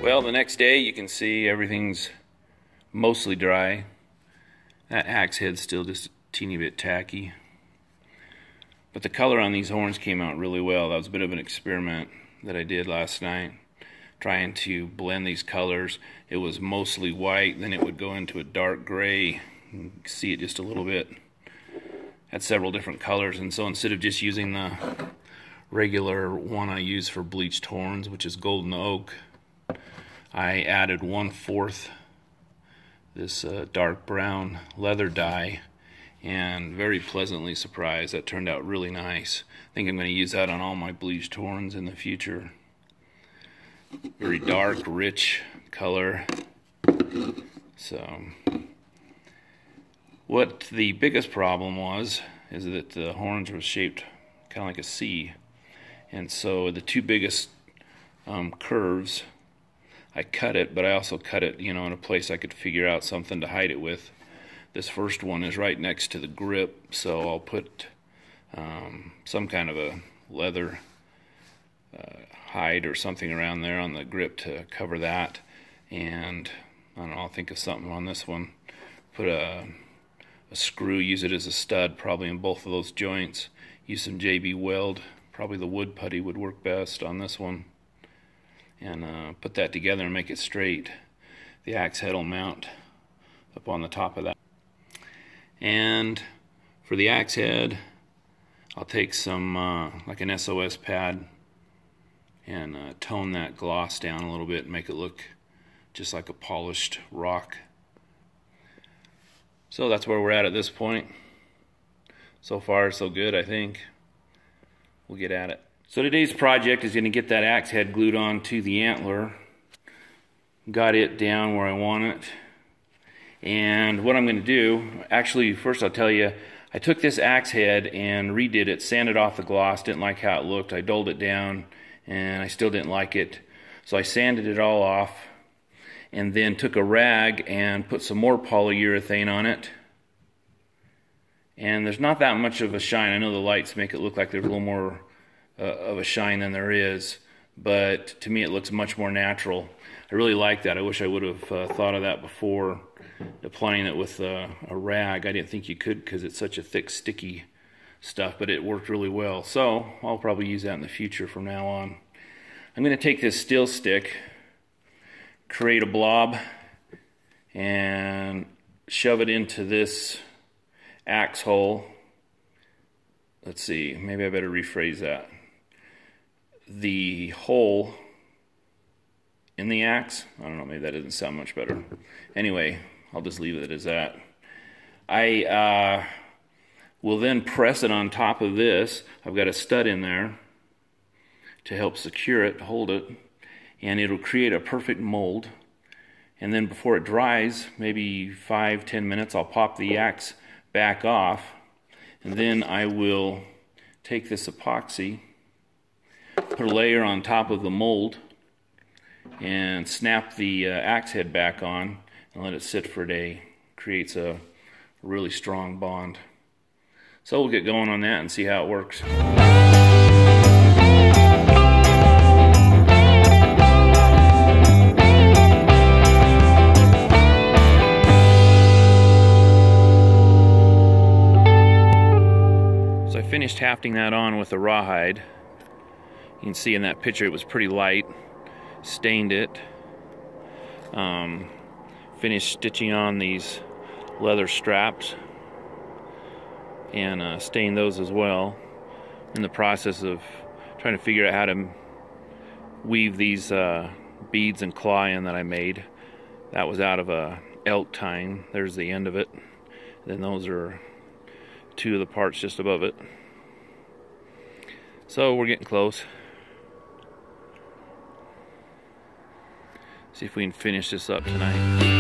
Well, the next day you can see everything's mostly dry. That axe head's still just a teeny bit tacky. But the color on these horns came out really well. That was a bit of an experiment that I did last night, trying to blend these colors. It was mostly white, then it would go into a dark gray. You can see it just a little bit. Had several different colors, and so instead of just using the regular one I use for bleached horns, which is golden oak, I added 1/4 this dark brown leather dye, and very pleasantly surprised. That turned out really nice. I think I'm going to use that on all my bleached horns in the future. Very dark, rich color. So what the biggest problem was is that the horns were shaped kind of like a C, and so the two biggest curves, I cut it, but I also cut it, in a place I could figure out something to hide it with. This first one is right next to the grip, so I'll put some kind of a leather hide or something around there on the grip to cover that. And I don't know, I'll think of something on this one. Put a screw, use it as a stud probably in both of those joints. Use some JB weld, probably the wood putty would work best on this one. And put that together and make it straight. The axe head will mount up on the top of that. And for the axe head, I'll take some like an SOS pad and tone that gloss down a little bit and make it look just like a polished rock. So that's where we're at this point. So far so good, I think. We'll get at it. So today's project is going to get that axe head glued on to the antler. Got it down where I want it. And what I'm going to do, actually first I'll tell you, I took this axe head and redid it, sanded off the gloss, didn't like how it looked. I dulled it down and I still didn't like it. So I sanded it all off and then took a rag and put some more polyurethane on it. And there's not that much of a shine. I know the lights make it look like there's a little more of a shine than there is, but to me it looks much more natural. I really like that. I wish I would have thought of that before applying it with a rag. I didn't think you could because it's such a thick, sticky stuff, but it worked really well. So I'll probably use that in the future from now on. I'm going to take this steel stick, create a blob, and shove it into this axe hole. Let's see, maybe I better rephrase that. The hole in the axe, I don't know, maybe that doesn't sound much better. Anyway, I'll just leave it as that. I will then press it on top of this. I've got a stud in there to help secure it, hold it, and it'll create a perfect mold. And then before it dries, maybe 5-10 minutes, I'll pop the axe back off, and then I will take this epoxy, put a layer on top of the mold, and snap the axe head back on and let it sit for a day. Creates a really strong bond. So we'll get going on that and see how it works. So I finished hafting that on with a rawhide. You can see in that picture it was pretty light. Stained it. Finished stitching on these leather straps and stained those as well. In the process of trying to figure out how to weave these beads and claw in that I made. That was out of a elk tine. There's the end of it. Then those are two of the parts just above it. So we're getting close. See if we can finish this up tonight.